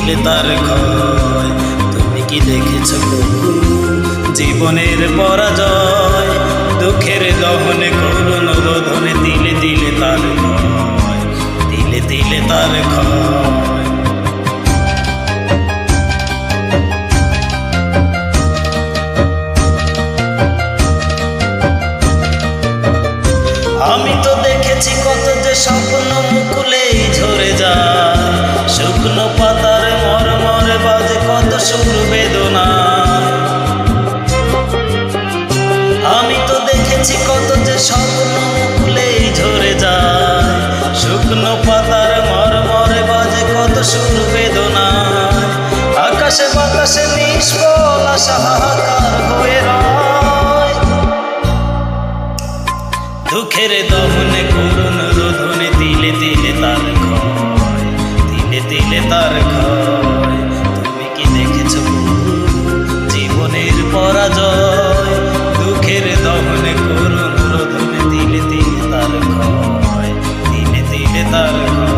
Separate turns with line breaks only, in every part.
দিলে তার ক্ষয়। তুমি কি দেখেছ প্রভু জীবনের পরাজয়? দুঃখের দহনে করুণ রোধনে দিলে দিলে তার ক্ষয়, দিলে দিলে তার ক্ষয়। আমি তো দেখেছি কত যে স্বপ্ন মুকুলেই ঝরে যায়, শুকনো পাতার মরমরে বাজে কত সুর বেদনা। আমি তো দেখেছি কত যে স্বপ্ন মুকুলেই ঝরে যায়, শুকনো পাতার মরমরে বাজে কত সুর বেদনা। আকাশে বাতাসে নিষ্ফল আশা হাহাকার হয়ে রয়, দুঃখের দহনে করুণ রোধনে দিলে দিলে তার ক্ষয়, দিলে দিলে তার ক্ষয়। তুমি কি দেখেছ প্রভু জীবনের পরাজয়? দুঃখের দহনে করুণ রোধনে দিলে দিলে তার ক্ষয়, দিলে দিলে তার ক্ষয়।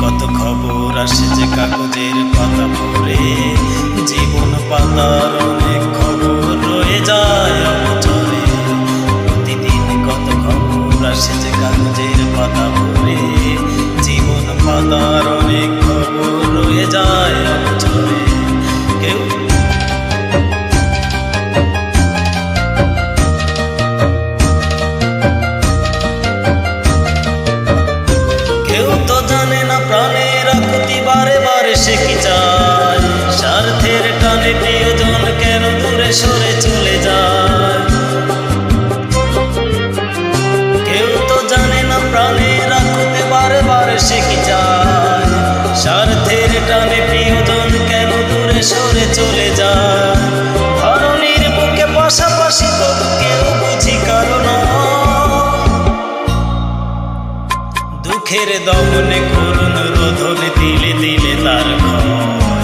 কত খবর আসে যে কাগজের পাতা পড়ে, জীবন পাতার অনেক খবর রয়ে যায় অবচরে। প্রতিদিন কত খবর আসে যে কাগজের পাতা পড়ে, জীবন পাতার অনেক খবর রয়ে যায় অবচরে। কেউ প্রাণের আকুতি বারে বারে সে কি চায়, স্বার্থের টানে প্রিয়জন কেন দূরে সরে চলে যায়। কেউ তো জানে না প্রাণের আকুতি বারে বারে সে কি চায়, স্বার্থের টানে প্রিয়জন কেন দূরে সরে চলে যায়। ধরণীর বুকে পাশাপাশি তবু কেউ বুঝি কারণ, দুঃখের দমনে করুণ রোধনে দিলে দিলে তার ক্ষয়।